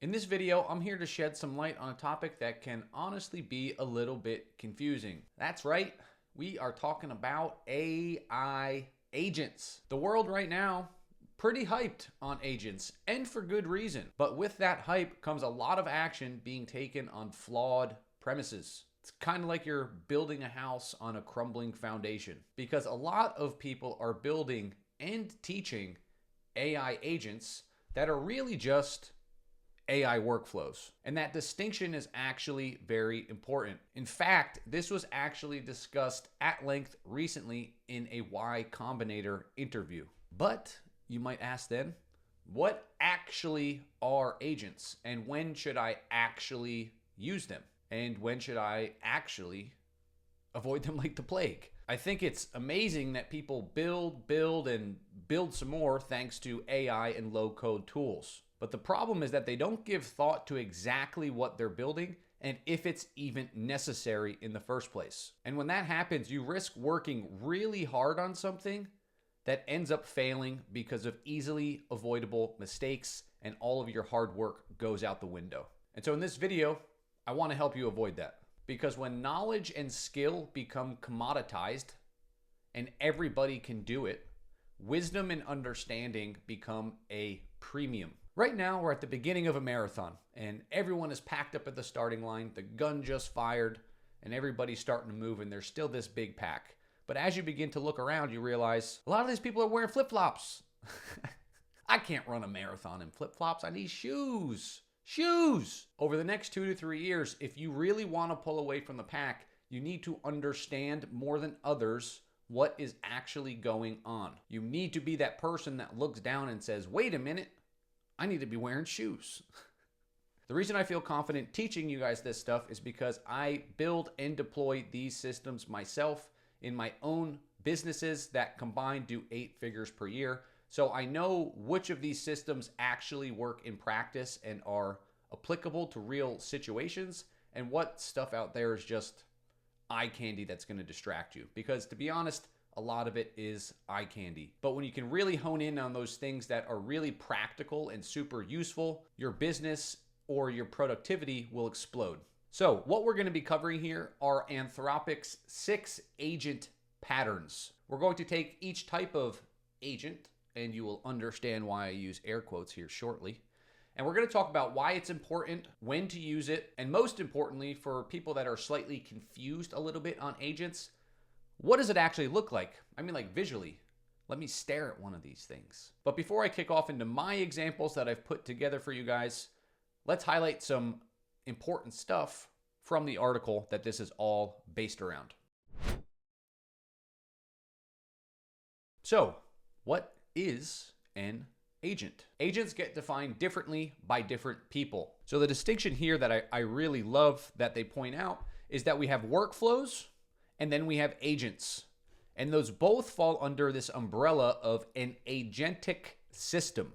In this video, I'm here to shed some light on a topic that can honestly be a little bit confusing. That's right, we are talking about AI agents. The world right now, pretty hyped on agents, and for good reason. But with that hype comes a lot of action being taken on flawed premises. It's kind of like you're building a house on a crumbling foundation, because a lot of people are building and teaching AI agents that are really just AI workflows. And that distinction is actually very important. In fact, this was actually discussed at length recently in a Y Combinator interview. But you might ask then, what actually are agents? And when should I actually use them? And when should I actually avoid them like the plague? I think it's amazing that people build, and build some more thanks to AI and low-code tools. But the problem is that they don't give thought to exactly what they're building and if it's even necessary in the first place. And when that happens, you risk working really hard on something that ends up failing because of easily avoidable mistakes, and all of your hard work goes out the window. And so in this video, I want to help you avoid that. Because when knowledge and skill become commoditized and everybody can do it, wisdom and understanding become a premium. Right now, we're at the beginning of a marathon, and everyone is packed up at the starting line. The gun just fired, and everybody's starting to move, and there's still this big pack. But as you begin to look around, you realize a lot of these people are wearing flip-flops. I can't run a marathon in flip-flops. I need shoes. Shoes! Over the next 2 to 3 years, if you really want to pull away from the pack, you need to understand more than others what is actually going on. You need to be that person that looks down and says, wait a minute, I need to be wearing shoes. The reason I feel confident teaching you guys this stuff is because I build and deploy these systems myself in my own businesses that combined do 8 figures per year. So I know which of these systems actually work in practice and are applicable to real situations, and what stuff out there is just eye candy that's going to distract you. Because to be honest, a lot of it is eye candy. But when you can really hone in on those things that are really practical and super useful, your business or your productivity will explode. So what we're going to be covering here are Anthropic's 6 agent patterns. We're going to take each type of agent, and you will understand why I use air quotes here shortly. And we're going to talk about why it's important, when to use it, and most importantly, for people that are slightly confused a little bit on agents, what does it actually look like? I mean, like visually. Let me stare at one of these things. But before I kick off into my examples that I've put together for you guys, let's highlight some important stuff from the article that this is all based around. So, what is an agent? Agents get defined differently by different people. So the distinction here that I really love that they point out is that we have workflows and then we have agents. And those both fall under this umbrella of an agentic system.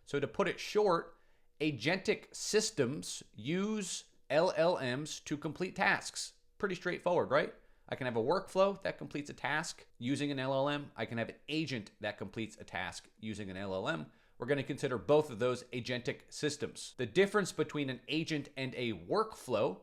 So to put it short, agentic systems use LLMs to complete tasks. Pretty straightforward, right? I can have a workflow that completes a task using an LLM. I can have an agent that completes a task using an LLM. We're going to consider both of those agentic systems. The difference between an agent and a workflow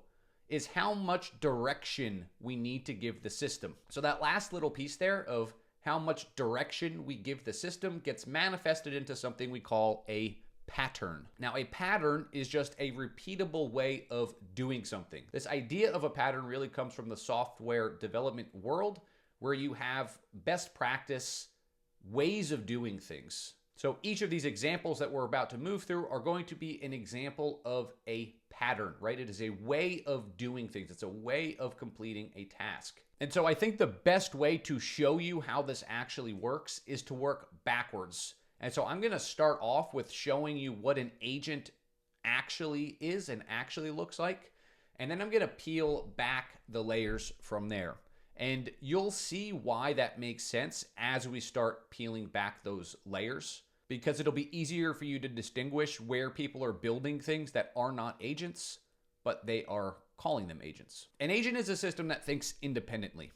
is how much direction we need to give the system. So that last little piece there of how much direction we give the system gets manifested into something we call a pattern. Now, a pattern is just a repeatable way of doing something. This idea of a pattern really comes from the software development world, where you have best practice ways of doing things. So each of these examples that we're about to move through are going to be an example of a pattern, right? It is a way of doing things. It's a way of completing a task. And so I think the best way to show you how this actually works is to work backwards. And so I'm going to start off with showing you what an agent actually is and actually looks like. And then I'm going to peel back the layers from there. And you'll see why that makes sense as we start peeling back those layers, because it'll be easier for you to distinguish where people are building things that are not agents, but they are calling them agents. An agent is a system that thinks independently.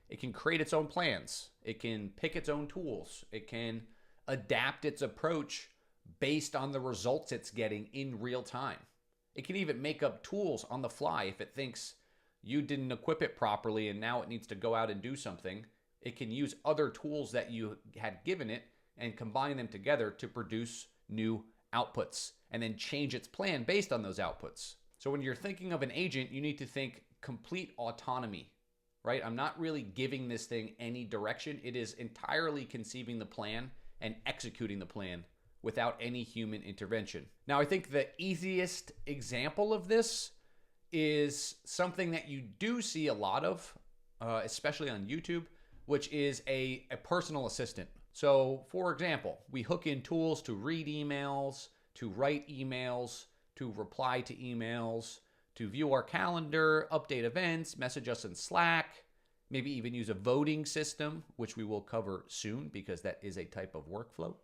It can create its own plans. It can pick its own tools. It can adapt its approach based on the results it's getting in real time. It can even make up tools on the fly if it thinks you didn't equip it properly and now it needs to go out and do something. It can use other tools that you had given it and combine them together to produce new outputs and then change its plan based on those outputs. So when you're thinking of an agent, you need to think complete autonomy, right? I'm not really giving this thing any direction. It is entirely conceiving the plan and executing the plan without any human intervention. Now, I think the easiest example of this is something that you do see a lot of, especially on YouTube, which is a personal assistant. So, for example, we hook in tools to read emails, to write emails, to reply to emails, to view our calendar, update events, message us in Slack, maybe even use a voting system, which we will cover soon because that is a type of workflow.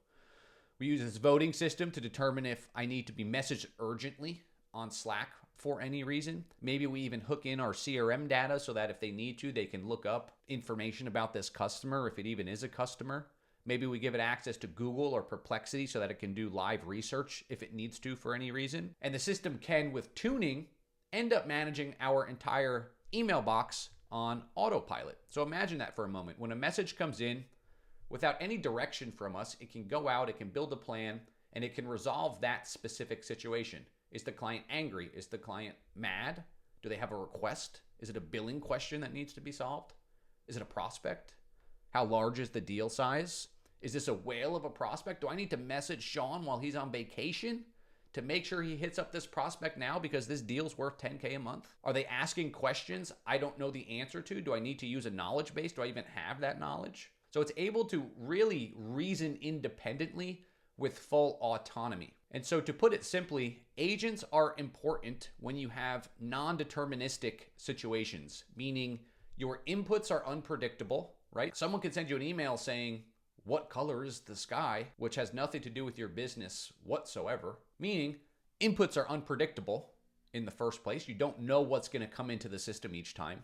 We use this voting system to determine if I need to be messaged urgently on Slack for any reason. Maybe we even hook in our CRM data so that if they need to, they can look up information about this customer, if it even is a customer. Maybe we give it access to Google or Perplexity so that it can do live research if it needs to for any reason. And the system can, with tuning, end up managing our entire email box on autopilot. So imagine that for a moment. When a message comes in, without any direction from us, it can go out, it can build a plan, and it can resolve that specific situation. Is the client angry? Is the client mad? Do they have a request? Is it a billing question that needs to be solved? Is it a prospect? How large is the deal size? Is this a whale of a prospect? Do I need to message Sean while he's on vacation to make sure he hits up this prospect now because this deal's worth $10K a month? Are they asking questions I don't know the answer to? Do I need to use a knowledge base? Do I even have that knowledge? So it's able to really reason independently with full autonomy. And so to put it simply, agents are important when you have non-deterministic situations, meaning your inputs are unpredictable, right? Someone can send you an email saying, "What color is the sky?" which has nothing to do with your business whatsoever, meaning inputs are unpredictable in the first place. You don't know what's going to come into the system each time.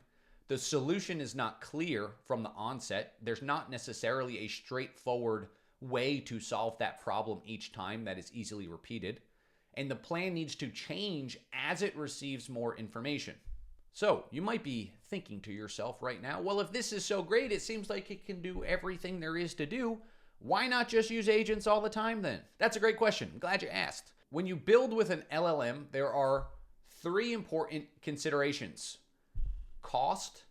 The solution is not clear from the onset. There's not necessarily a straightforward way to solve that problem each time that is easily repeated. And the plan needs to change as it receives more information. So you might be thinking to yourself right now, well, if this is so great, it seems like it can do everything there is to do. Why not just use agents all the time then? That's a great question. I'm glad you asked. When you build with an LLM, there are three important considerations: cost,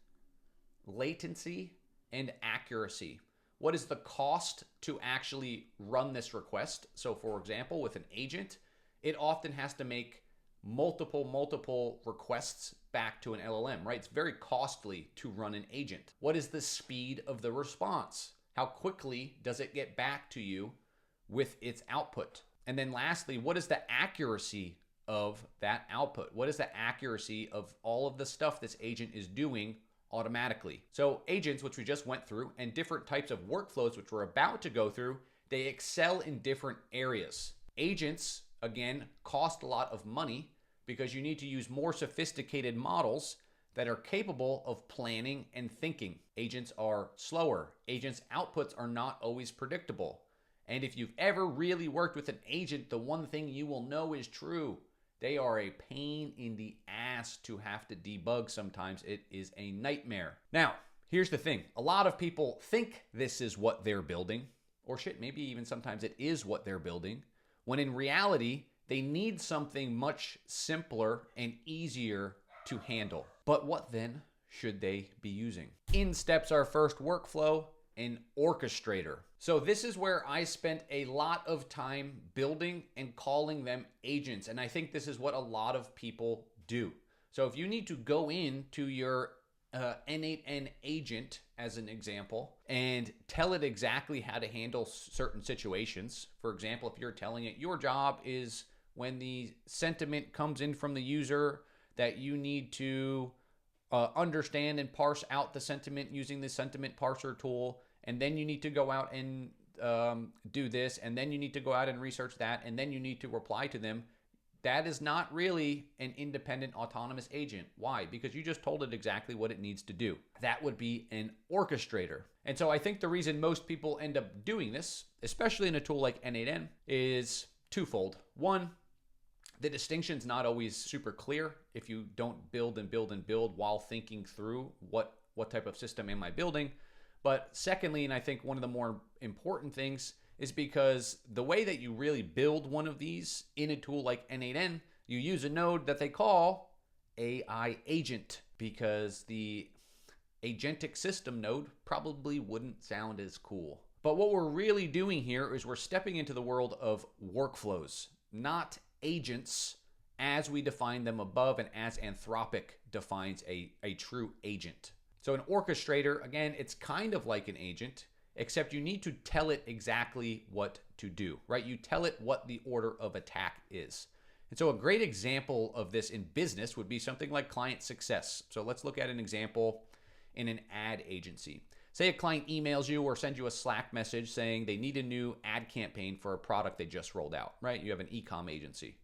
latency, and accuracy. What is the cost to actually run this request? So for example, with an agent, it often has to make multiple requests back to an LLM, right? It's very costly to run an agent. What is the speed of the response? How quickly does it get back to you with its output? And then lastly, what is the accuracy of that output? What is the accuracy of all of the stuff this agent is doing automatically? So agents, which we just went through, and different types of workflows, which we're about to go through, they excel in different areas. Agents, again, cost a lot of money because you need to use more sophisticated models that are capable of planning and thinking. Agents are slower. Agents' outputs are not always predictable. And if you've ever really worked with an agent, the one thing you will know is true: they are a pain in the ass to have to debug sometimes. It is a nightmare. Now, here's the thing. A lot of people think this is what they're building, or shit, maybe even sometimes it is what they're building, when in reality, they need something much simpler and easier to handle. But what then should they be using? In steps our first workflow, an orchestrator. So this is where I spent a lot of time building and calling them agents. And I think this is what a lot of people do. So if you need to go into your N8N agent, as an example, and tell it exactly how to handle certain situations. For example, if you're telling it your job is when the sentiment comes in from the user that you need to understand and parse out the sentiment using the sentiment parser tool, and then you need to go out and do this, and then you need to go out and research that, and then you need to reply to them. That is not really an independent autonomous agent. Why? Because you just told it exactly what it needs to do. That would be an orchestrator. And so I think the reason most people end up doing this, especially in a tool like N8N, is twofold. One, the distinction's not always super clear if you don't build and build and build while thinking through what type of system am I building. But secondly, and I think one of the more important things, is because the way that you really build one of these in a tool like N8N, you use a node that they call AI agent, because the agentic system node probably wouldn't sound as cool. But what we're really doing here is we're stepping into the world of workflows, not agents as we define them above and as Anthropic defines a true agent. So an orchestrator, again, it's kind of like an agent, except you need to tell it exactly what to do, right? You tell it what the order of attack is. And so a great example of this in business would be something like client success. So let's look at an example in an ad agency. Say a client emails you or sends you a Slack message saying they need a new ad campaign for a product they just rolled out, right? You have an e-com agency.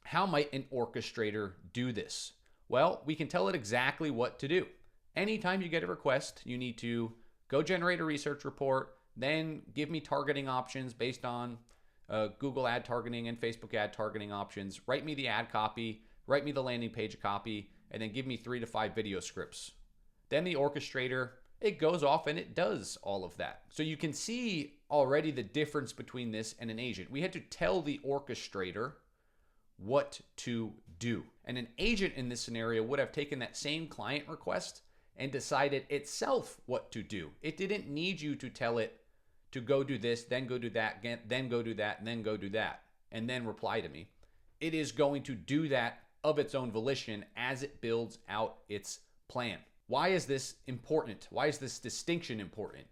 How might an orchestrator do this? Well, we can tell it exactly what to do. Anytime you get a request, you need to go generate a research report, then give me targeting options based on Google ad targeting and Facebook ad targeting options, write me the ad copy, write me the landing page copy, and then give me 3 to 5 video scripts. Then the orchestrator, it goes off and it does all of that. So you can see already the difference between this and an agent. We had to tell the orchestrator what to do. And an agent in this scenario would have taken that same client request and decided itself what to do. It didn't need you to tell it to go do this, then go do that, then go do that, then go do that, and then reply to me. It is going to do that of its own volition as it builds out its plan. Why is this important? Why is this distinction important?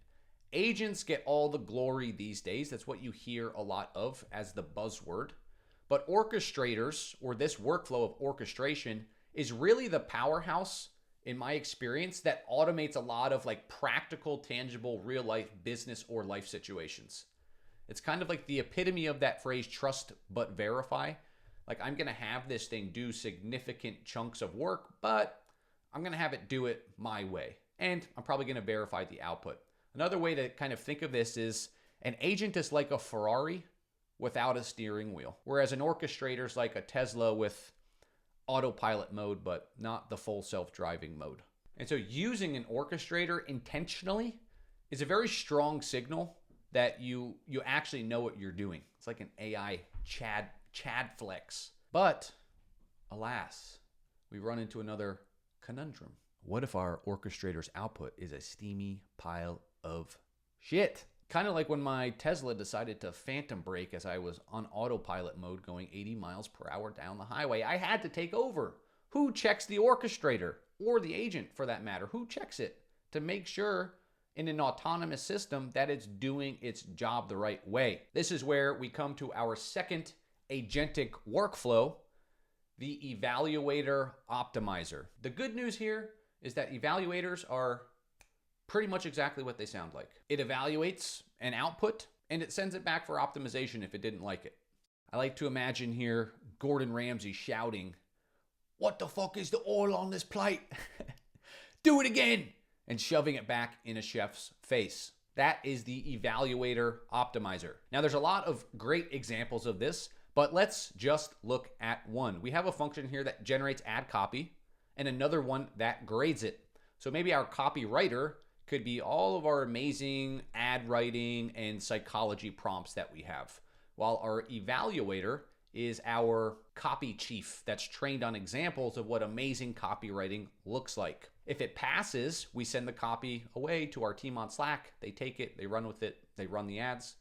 Agents get all the glory these days. That's what you hear a lot of as the buzzword. But orchestrators, or this workflow of orchestration, is really the powerhouse, in my experience, that automates a lot of like practical, tangible, real life business or life situations. It's kind of like the epitome of that phrase, trust but verify. Like, I'm going to have this thing do significant chunks of work, but I'm going to have it do it my way. And I'm probably going to verify the output. Another way to kind of think of this is an agent is like a Ferrari without a steering wheel, whereas an orchestrator is like a Tesla with autopilot mode, but not the full self-driving mode. And so using an orchestrator intentionally is a very strong signal that you actually know what you're doing. It's like an AI Chad flex. But alas, we run into another conundrum. What if our orchestrator's output is a steamy pile of shit? Kind of like when my Tesla decided to phantom brake as I was on autopilot mode going 80 miles per hour down the highway. I had to take over. Who checks the orchestrator, or the agent for that matter? Who checks it to make sure in an autonomous system that it's doing its job the right way? This is where we come to our second agentic workflow, the Evaluator-Optimizer. The good news here is that evaluators are pretty much exactly what they sound like. It evaluates an output and it sends it back for optimization if it didn't like it. I like to imagine here Gordon Ramsay shouting, "What the fuck is the oil on this plate? Do it again!" and shoving it back in a chef's face. That is the Evaluator-Optimizer. Now, there's a lot of great examples of this, but let's just look at one. We have a function here that generates ad copy and another one that grades it. So maybe our copywriter could be all of our amazing ad writing and psychology prompts that we have, while our evaluator is our copy chief that's trained on examples of what amazing copywriting looks like. If it passes, we send the copy away to our team on Slack. They take it, they run with it, they run the ads.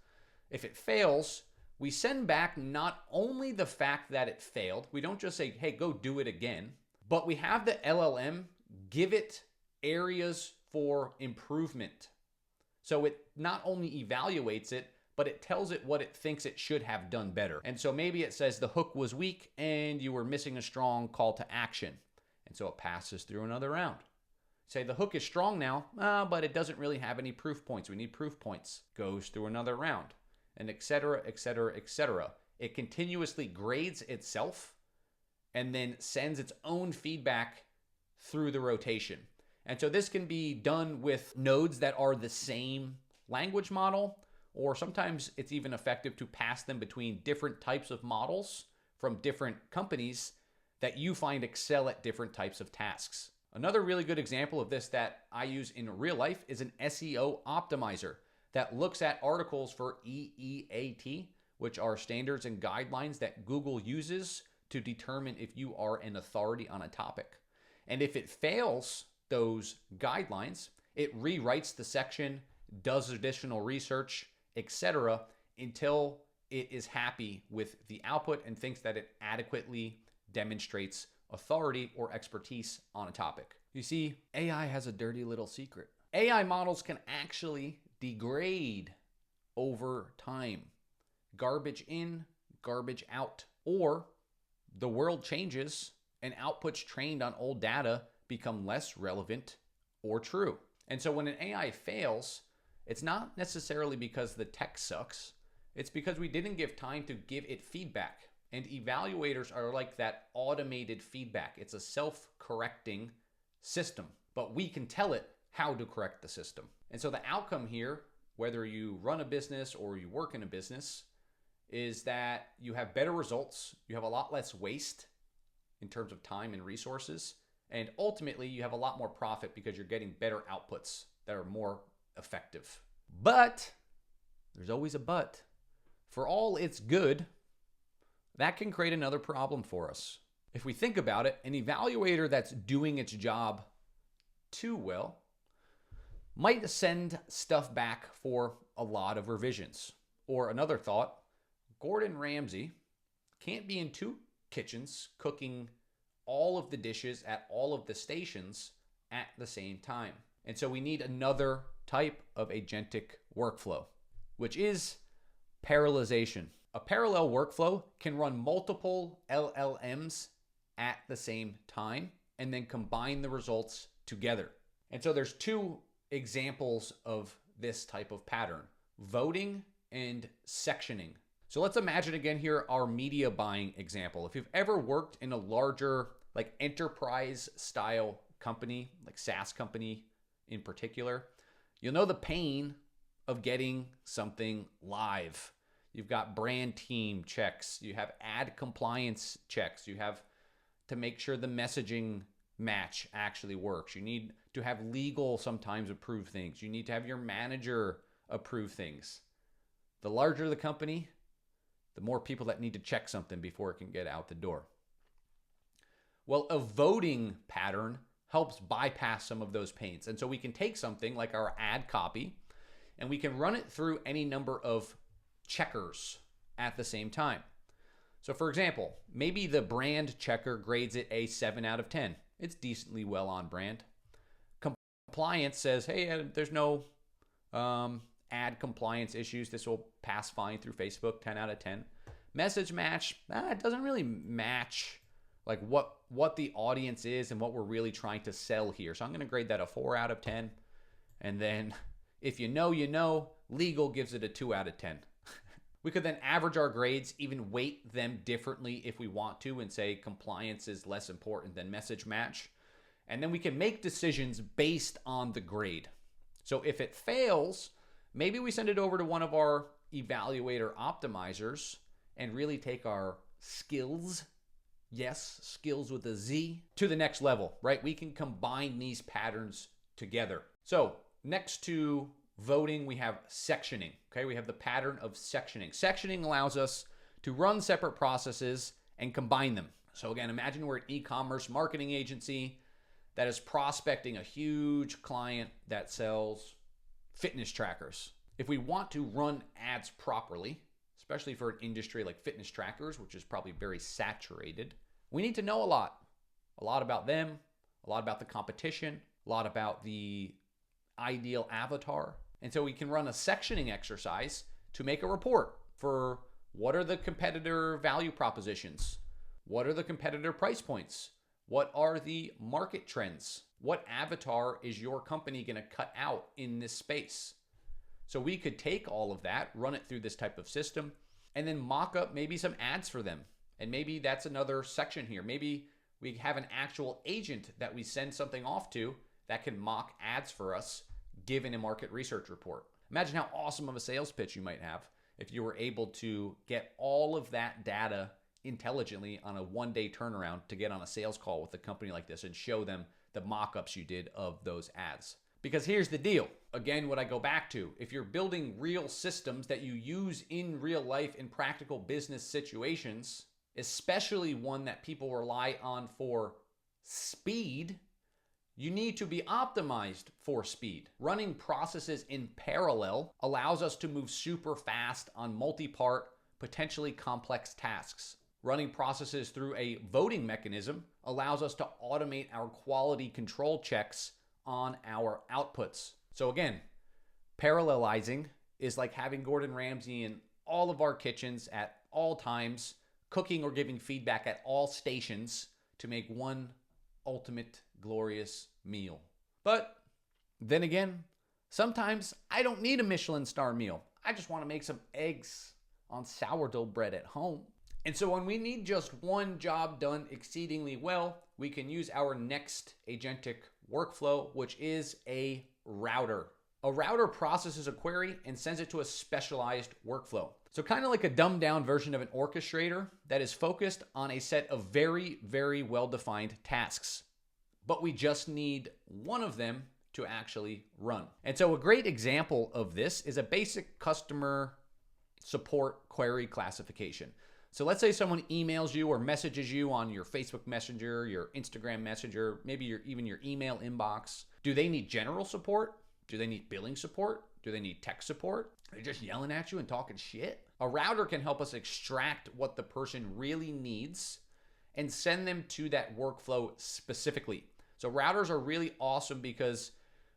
If it fails, we send back not only the fact that it failed, we don't just say, hey, go do it again, but we have the LLM give it areas for improvement. So it not only evaluates it, but it tells it what it thinks it should have done better. And so maybe it says the hook was weak and you were missing a strong call to action. And so it passes through another round. Say the hook is strong now, but it doesn't really have any proof points. We need proof points. Goes through another round, and et cetera, et cetera, et cetera. It continuously grades itself and then sends its own feedback through the rotation. And so this can be done with nodes that are the same language model, or sometimes it's even effective to pass them between different types of models from different companies that you find excel at different types of tasks. Another really good example of this that I use in real life is an SEO optimizer that looks at articles for EEAT, which are standards and guidelines that Google uses to determine if you are an authority on a topic. And if it fails those guidelines, it rewrites the section, does additional research, etc., until it is happy with the output and thinks that it adequately demonstrates authority or expertise on a topic. You see, AI has a dirty little secret. AI models can actually degrade over time. Garbage in, garbage out. Or the world changes and outputs trained on old data become less relevant or true. And so when an AI fails, it's not necessarily because the tech sucks. It's because we didn't give time to give it feedback. And evaluators are like that automated feedback. It's a self-correcting system, but we can tell it how to correct the system. And so the outcome here, whether you run a business or you work in a business, is that you have better results, you have a lot less waste in terms of time and resources, and ultimately you have a lot more profit because you're getting better outputs that are more effective. But there's always a but. For all it's good, that can create another problem for us. If we think about it, an evaluator that's doing its job too well might send stuff back for a lot of revisions. Or another thought, Gordon Ramsay can't be in two kitchens cooking all of the dishes at all of the stations at the same time. And so we need another type of agentic workflow, which is parallelization. A parallel workflow can run multiple LLMs at the same time and then combine the results together. And so there's two examples of this type of pattern: voting and sectioning. So let's imagine again here our media buying example. If you've ever worked in a larger, like enterprise style company, like SaaS company in particular, you'll know the pain of getting something live. You've got brand team checks, you have ad compliance checks, you have to make sure the messaging match actually works. You need to have legal sometimes approve things. You need to have your manager approve things. The larger the company, the more people that need to check something before it can get out the door. Well, a voting pattern helps bypass some of those pains. And so we can take something like our ad copy and we can run it through any number of checkers at the same time. So for example, maybe the brand checker grades it a 7 out of 10. It's decently well on brand. Compliance says, hey, there's no ad compliance issues. This will pass fine through Facebook, 10 out of 10. Message match, it doesn't really match like what the audience is and what we're really trying to sell here. So I'm going to grade that a 4 out of 10. And then if you know, you know, legal gives it a 2 out of 10. We could then average our grades, even weight them differently if we want to, and say compliance is less important than message match. And then we can make decisions based on the grade. So if it fails, maybe we send it over to one of our evaluator optimizers and really take our skills, yes, skills with a Z, to the next level, right? We can combine these patterns together. So next to voting, we have sectioning. Okay, we have the pattern of sectioning. Sectioning allows us to run separate processes and combine them. So again, imagine we're an e-commerce marketing agency that is prospecting a huge client that sells fitness trackers. If we want to run ads properly, especially for an industry like fitness trackers, which is probably very saturated, we need to know a lot about them, a lot about the competition, a lot about the ideal avatar. And so we can run a sectioning exercise to make a report for what are the competitor value propositions? What are the competitor price points? What are the market trends? What avatar is your company going to cut out in this space? So we could take all of that, run it through this type of system, and then mock up maybe some ads for them. And maybe that's another section here. Maybe we have an actual agent that we send something off to that can mock ads for us given a market research report. Imagine how awesome of a sales pitch you might have if you were able to get all of that data intelligently on a one-day turnaround to get on a sales call with a company like this and show them the mock-ups you did of those ads. Because here's the deal. Again, what I go back to, if you're building real systems that you use in real life in practical business situations, especially one that people rely on for speed, you need to be optimized for speed. Running processes in parallel allows us to move super fast on multi-part, potentially complex tasks. Running processes through a voting mechanism allows us to automate our quality control checks on our outputs. So again, parallelizing is like having Gordon Ramsay in all of our kitchens at all times, cooking or giving feedback at all stations to make one ultimate glorious meal. But then again, sometimes I don't need a Michelin star meal. I just want to make some eggs on sourdough bread at home. And so when we need just one job done exceedingly well, we can use our next agentic workflow, which is a router. A router processes a query and sends it to a specialized workflow. So kind of like a dumbed down version of an orchestrator that is focused on a set of very, very well-defined tasks. But we just need one of them to actually run. And so a great example of this is a basic customer support query classification. So let's say someone emails you or messages you on your Facebook Messenger, your Instagram Messenger, maybe even your email inbox. Do they need general support? Do they need billing support? Do they need tech support? Are they just yelling at you and talking shit? A router can help us extract what the person really needs and send them to that workflow specifically. So routers are really awesome because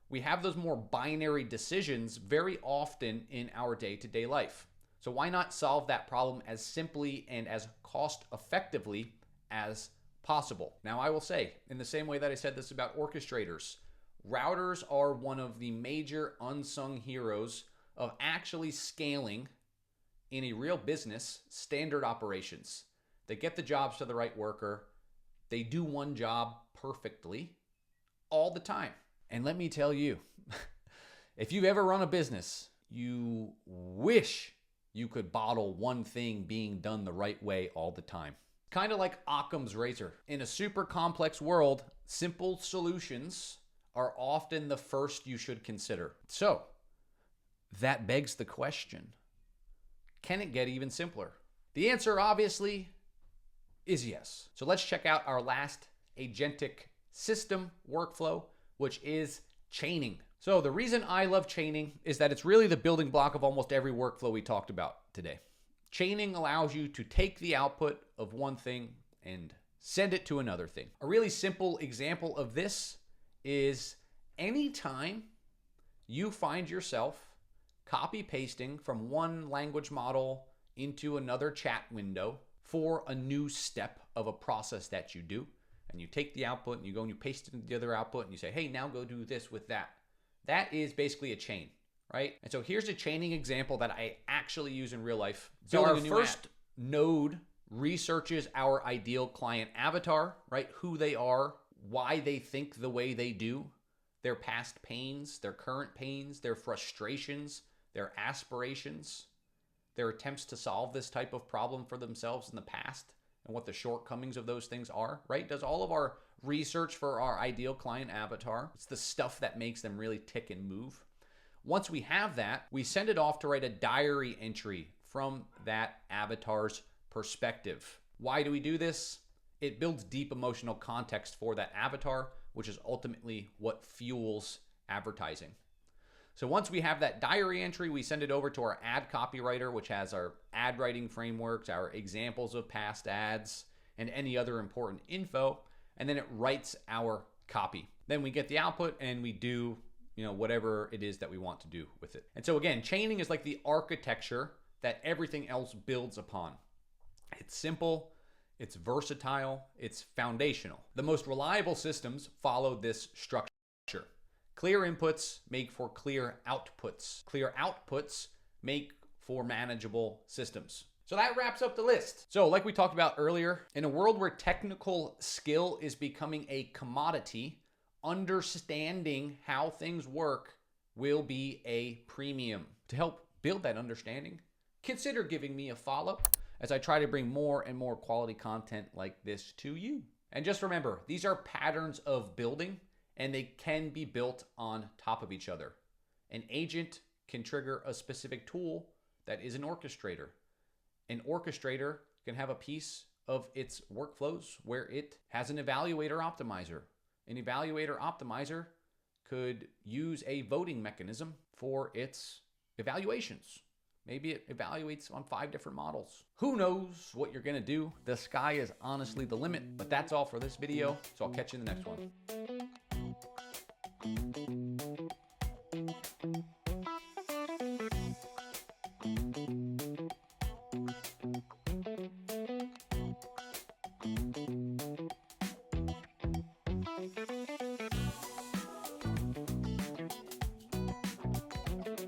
we have those more binary decisions very often in our day-to-day life. So why not solve that problem as simply and as cost effectively as possible? Now I will say, in the same way that I said this about orchestrators, routers are one of the major unsung heroes of actually scaling in a real business standard operations. They get the jobs to the right worker. They do one job perfectly all the time. And let me tell you, if you've ever run a business, you wish you could bottle one thing being done the right way all the time. Kind of like Occam's razor. In a super complex world, simple solutions are often the first you should consider. So that begs the question, can it get even simpler? The answer obviously is yes. So let's check out our last agentic system workflow, which is chaining. So the reason I love chaining is that it's really the building block of almost every workflow we talked about today. Chaining allows you to take the output of one thing and send it to another thing. A really simple example of this is anytime you find yourself copy pasting from one language model into another chat window for a new step of a process that you do, and you take the output and you go and you paste it into the other output and you say, hey, now go do this with that. That is basically a chain, right? And so here's a chaining example that I actually use in real life. So our first node researches our ideal client avatar, right? Who they are, why they think the way they do, their past pains, their current pains, their frustrations, their aspirations, their attempts to solve this type of problem for themselves in the past, and what the shortcomings of those things are, right? Does all of our research for our ideal client avatar. It's the stuff that makes them really tick and move. Once we have that, we send it off to write a diary entry from that avatar's perspective. Why do we do this? It builds deep emotional context for that avatar, which is ultimately what fuels advertising. So once we have that diary entry, we send it over to our ad copywriter, which has our ad writing frameworks, our examples of past ads, and any other important info. And then it writes our copy. Then we get the output and we do, whatever it is that we want to do with it. And so again, chaining is like the architecture that everything else builds upon. It's simple, it's versatile, it's foundational. The most reliable systems follow this structure. Clear inputs make for clear outputs. Clear outputs make for manageable systems. So that wraps up the list. So like we talked about earlier, in a world where technical skill is becoming a commodity, understanding how things work will be a premium. To help build that understanding, consider giving me a follow as I try to bring more and more quality content like this to you. And just remember, these are patterns of building, and they can be built on top of each other. An agent can trigger a specific tool that is an orchestrator. An orchestrator can have a piece of its workflows where it has an evaluator-optimizer. An evaluator-optimizer could use a voting mechanism for its evaluations. Maybe it evaluates on 5 different models. Who knows what you're gonna do? The sky is honestly the limit, but that's all for this video, so I'll catch you in the next one.